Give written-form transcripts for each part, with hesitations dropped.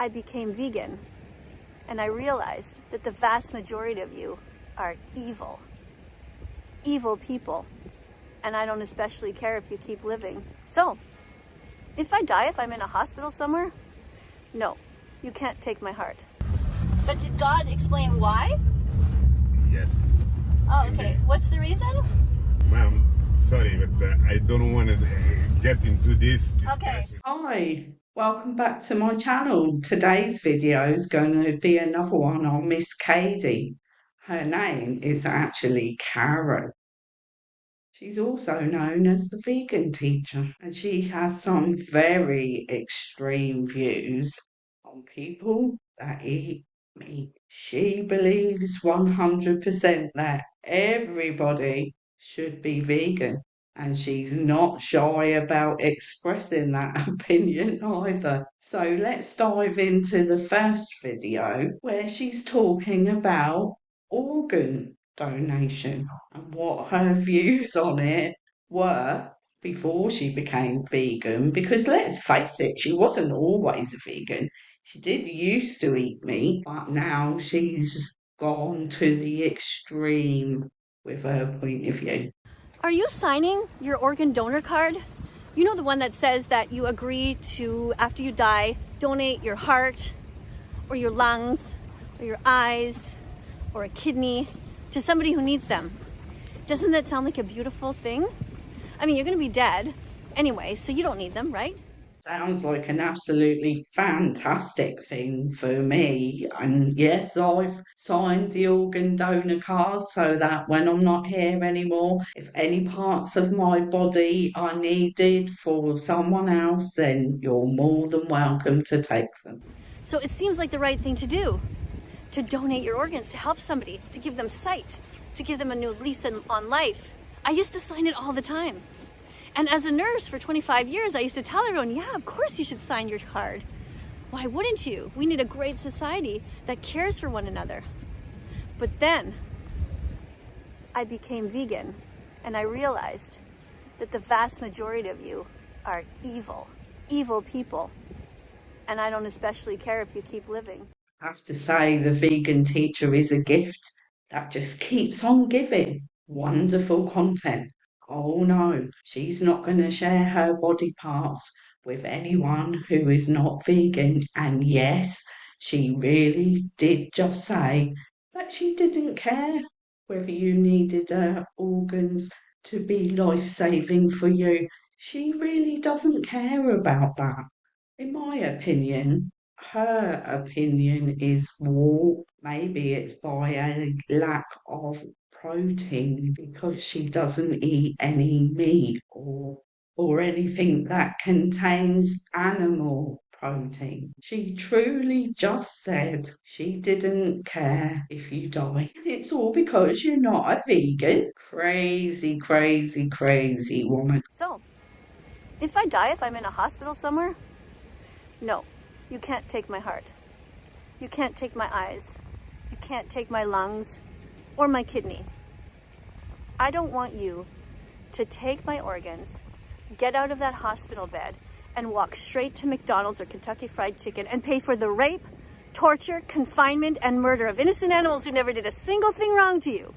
I became vegan and I realized that the vast majority of you are evil people. And I don't especially care if you keep living. So, if I die, if I'm in a hospital somewhere, no, you can't take my heart. But did God explain why? Yes. Oh, okay. What's the reason? Ma'am, sorry, but I don't want to get into this discussion. Okay. Hi, welcome back to my channel. Today's video is going to be another one on Miss Katie. Her name is actually Karen. She's also known as the vegan teacher, and she has some very extreme views on people that eat meat. She believes 100% that everybody should be vegan, and she's not shy about expressing that opinion either. So let's dive into the first video where she's talking about organ donation and what her views on it were before she became vegan, because let's face it, she wasn't always a vegan. She did used to eat meat, but now she's gone to the extreme with her point of view. Are you signing your organ donor card? You know, the one that says that you agree to, after you die, donate your heart or your lungs or your eyes or a kidney to somebody who needs them. Doesn't that sound like a beautiful thing? I mean, you're going to be dead anyway, so you don't need them, right? Sounds like an absolutely fantastic thing for me. And yes, I've signed the organ donor card so that when I'm not here anymore, if any parts of my body are needed for someone else, then you're more than welcome to take them. So it seems like the right thing to do, to donate your organs, to help somebody, to give them sight, to give them a new lease on life. I used to sign it all the time. And as a nurse for 25 years, I used to tell everyone, yeah, of course you should sign your card. Why wouldn't you? We need a great society that cares for one another. But then I became vegan and I realized that the vast majority of you are evil people. And I don't especially care if you keep living. I have to say, the vegan teacher is a gift that just keeps on giving. Wonderful content. Oh no, she's not going to share her body parts with anyone who is not vegan. And yes, she really did just say that she didn't care whether you needed her organs to be life-saving for you. She really doesn't care about that. In my opinion, her opinion is warped. Maybe it's by a lack of protein because she doesn't eat any meat or anything that contains animal protein. She truly just said she didn't care if you die. It's all because you're not a vegan. Crazy, crazy, crazy woman. So, if I die, if I'm in a hospital somewhere, no, you can't take my heart. You can't take my eyes. You can't take my lungs or my kidney. I don't want you to take my organs, get out of that hospital bed, and walk straight to McDonald's or Kentucky Fried Chicken and pay for the rape, torture, confinement, and murder of innocent animals who never did a single thing wrong to you.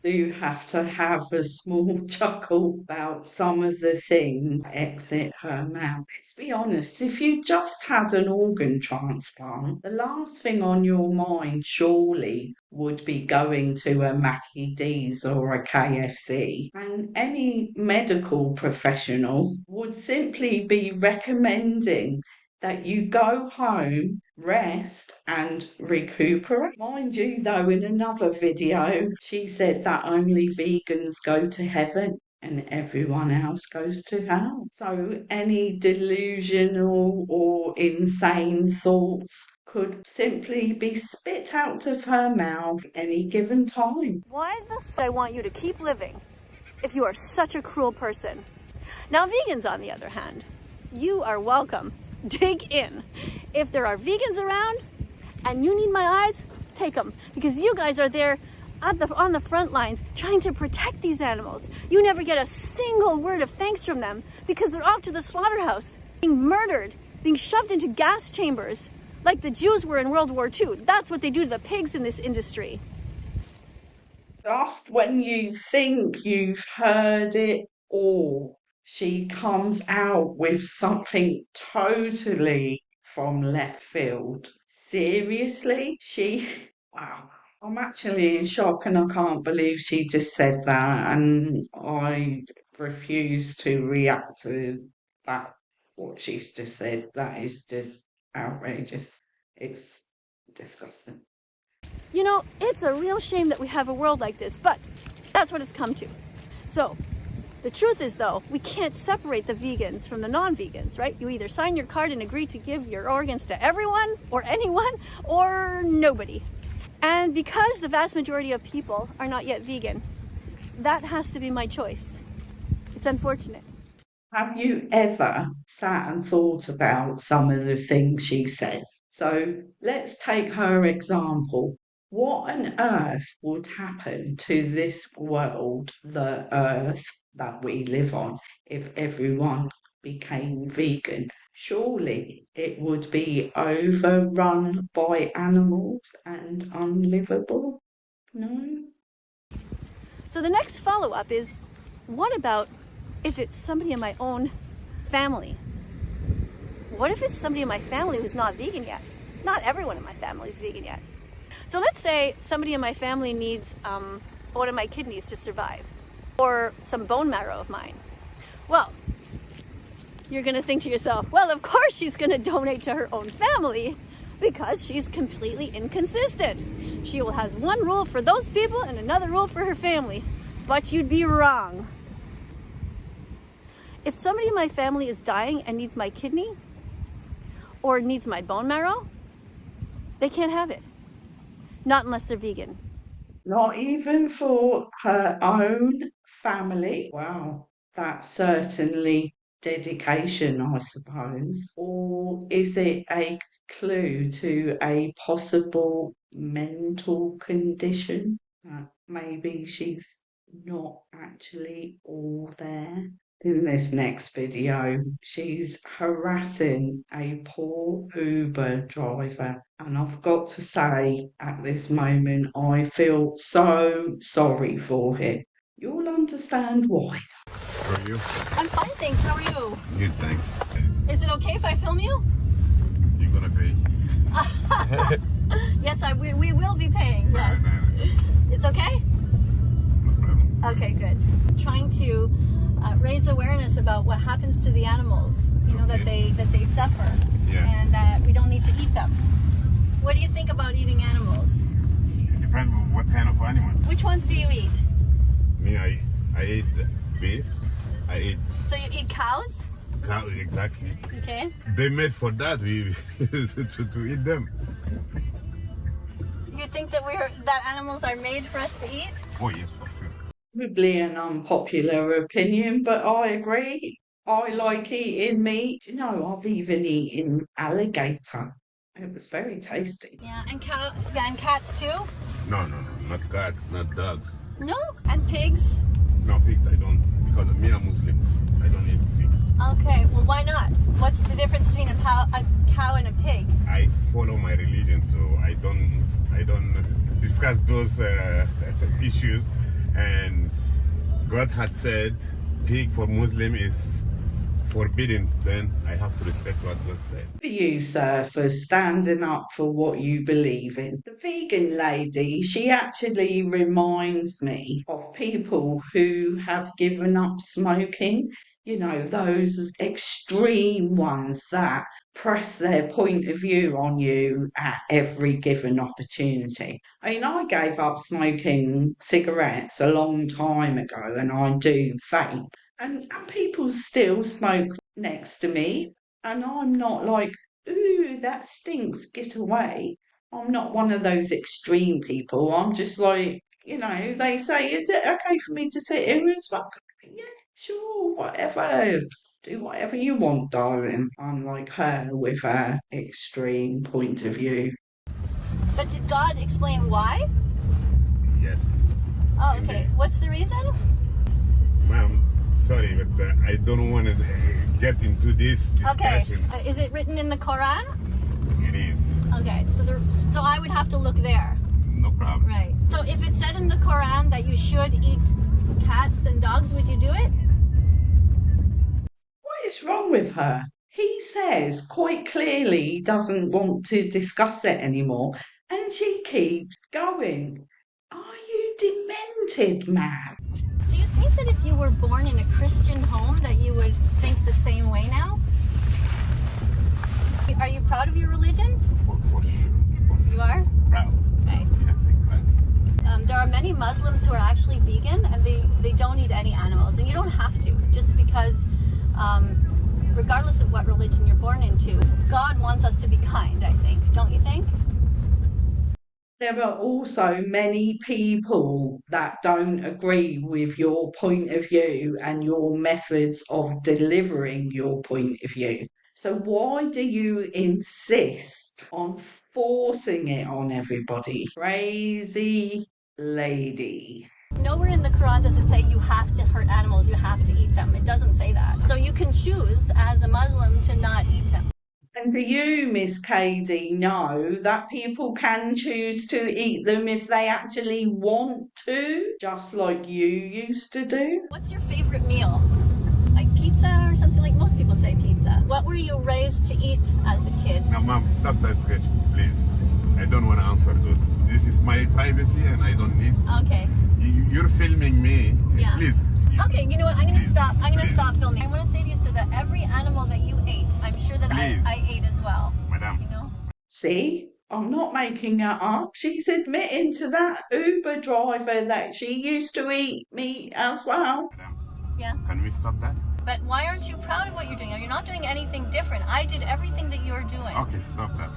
You have to have a small chuckle about some of the things that exit her mouth. Let's be honest, if you just had an organ transplant, the last thing on your mind surely would be going to a Mackie D's or a KFC, and any medical professional would simply be recommending that you go home, rest and recuperate. Mind you though, in another video she said that only vegans go to heaven and everyone else goes to hell. So any delusional or insane thoughts could simply be spit out of her mouth any given time. Why the f*** I want you to keep living if you are such a cruel person? Now vegans, on the other hand, you are welcome. Dig in. If there are vegans around and you need my eyes, take them, because you guys are there on the front lines trying to protect these animals. You never get a single word of thanks from them because they're off to the slaughterhouse, being murdered, being shoved into gas chambers, like the Jews were in World War II. That's what they do to the pigs in this industry. Just when you think you've heard it all, she comes out with something totally from left field. Seriously? Wow. I'm actually in shock and I can't believe she just said that, and I refuse to react to that, what she's just said. That is just outrageous. It's disgusting. You know, it's a real shame that we have a world like this, but that's what it's come to. So, the truth is though, we can't separate the vegans from the non-vegans, right? You either sign your card and agree to give your organs to everyone or anyone or nobody. And because the vast majority of people are not yet vegan, that has to be my choice. It's unfortunate. Have you ever sat and thought about some of the things she says? So let's take her example. What on earth would happen to this world, the earth that we live on, if everyone became vegan? Surely it would be overrun by animals and unlivable? No? So the next follow-up is, what about if it's somebody in my own family? What if it's somebody in my family who's not vegan yet? Not everyone in my family is vegan yet. So let's say somebody in my family needs one of my kidneys to survive, or some bone marrow of mine. Well, you're gonna think to yourself, well, of course she's gonna donate to her own family because she's completely inconsistent. She will have one rule for those people and another rule for her family. But you'd be wrong. If somebody in my family is dying and needs my kidney or needs my bone marrow, they can't have it. Not unless they're vegan. Not even for her own family? Wow, that's certainly dedication, I suppose. Or is it a clue to a possible mental condition that maybe she's not actually all there? In this next video, she's harassing a poor Uber driver, and I've got to say, at this moment, I feel so sorry for him. You'll understand why. How are you? I'm fine, thanks. How are you? Good, thanks. Is it okay if I film you? You gonna pay? Yes, we will be paying. Yes. It's okay? No problem. Okay, good. Trying to raise awareness about what happens to the animals. You know, that they suffer, Yeah. and that we don't need to eat them. What do you think about eating animals? It depends on what kind of animal. Which ones do you eat? Me, I eat beef. I eat So you eat cows? cow, exactly. Okay. They made for that, we to eat them. You think that animals are made for us to eat? Oh yes, for sure. Probably an unpopular opinion, but I agree. I like eating meat. You know, I've even eaten alligator. It was very tasty. Yeah, and cats too? No, not cats, not dogs. No? And pigs? No, pigs I don't, because me I'm Muslim. I don't eat pigs. Okay, well why not? What's the difference between a cow and a pig? I follow my religion, so I don't discuss those issues. And God had said pig for Muslim is forbidden, then I have to respect what God said. For you, sir, for standing up for what you believe in. The vegan lady, she actually reminds me of people who have given up smoking. You know, those extreme ones that press their point of view on you at every given opportunity. I mean, I gave up smoking cigarettes a long time ago, and I do vape. And people still smoke next to me, and I'm not like, ooh, that stinks, get away. I'm not one of those extreme people. I'm just like, you know, they say, is it okay for me to sit here and smoke? Yeah, sure, whatever. Do whatever you want, darling. Unlike her with her extreme point of view. But did God explain why? Yes. Oh, okay. What's the reason? Ma'am, sorry, but I don't want to get into this discussion. Okay. Is it written in the Quran? It is. Okay, so I would have to look there. No problem. Right. So if it said in the Quran that you should eat cats and dogs, would you do it? What is wrong with her? He says quite clearly he doesn't want to discuss it anymore, and she keeps going. Are you demented, man? Do you think that if you were born in a Christian home that you would think the same way now? Are you proud of your religion? For sure. You are? Proud. Okay. Yes, exactly. There are many Muslims who are actually vegan and they don't eat any animals. And you don't have to, just because regardless of what religion you're born into, God wants us to be kind, I think. Don't you think? There are also many people that don't agree with your point of view and your methods of delivering your point of view. So why do you insist on forcing it on everybody? Crazy lady. Nowhere in the Quran does it say you have to hurt animals, you have to eat them. It doesn't say that. So you can choose as a Muslim to not eat them. And do you, Miss Katie, know that people can choose to eat them if they actually want to, just like you used to do? What's your favorite meal? Like pizza or something? Like most people say pizza. What were you raised to eat as a kid? Now, Mom, stop that question, please. I don't want to answer those. This is my privacy and I don't need... Okay. You're filming me. Yeah. Please. Okay, you know what? I'm gonna Please. stop. I'm gonna Please. stop filming. I want to say to you, sir, that every animal that you ate, I'm sure that Please. I ate as well. Madam. You know? See, I'm not making that up. She's admitting to that Uber driver that she used to eat meat as well. Madam, Yeah. can we stop that? But why aren't you proud of what you're doing? You're not doing anything different. I did everything that you're doing. Okay, stop that.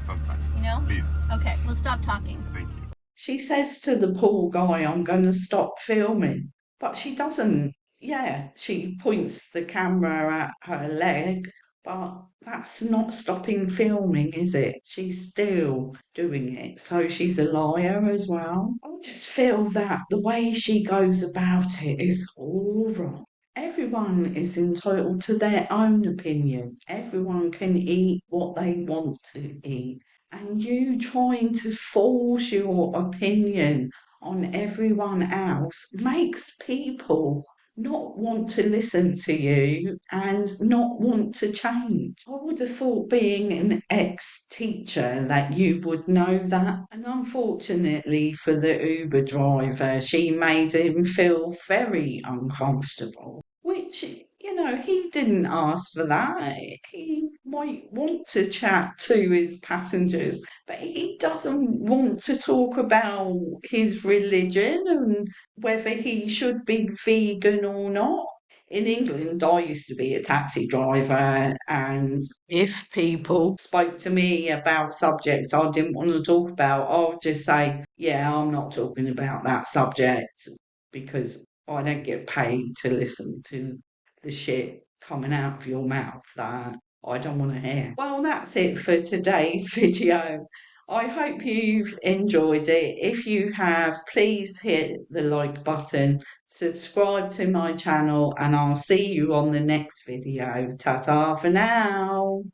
Stop that. You know? Please. Okay, we'll stop talking. Thank you. She says to the poor guy, I'm going to stop filming. But she doesn't. Yeah, she points the camera at her leg, but that's not stopping filming, is it? She's still doing it. So she's a liar as well. I just feel that the way she goes about it is all wrong. Everyone is entitled to their own opinion. Everyone can eat what they want to eat. And you trying to force your opinion on everyone else makes people not want to listen to you and not want to change. I would have thought, being an ex-teacher, that you would know that. And unfortunately for the Uber driver, she made him feel very uncomfortable, which, you know, he didn't ask for that. He might want to chat to his passengers, but he doesn't want to talk about his religion and whether he should be vegan or not. In England, I used to be a taxi driver, and if people spoke to me about subjects I didn't want to talk about, I'll just say, yeah, I'm not talking about that subject, because I don't get paid to listen to the shit coming out of your mouth that I don't want to hear. Well, that's it for today's video. I hope you've enjoyed it. If you have, please hit the like button, subscribe to my channel, and I'll see you on the next video. Ta-ta for now.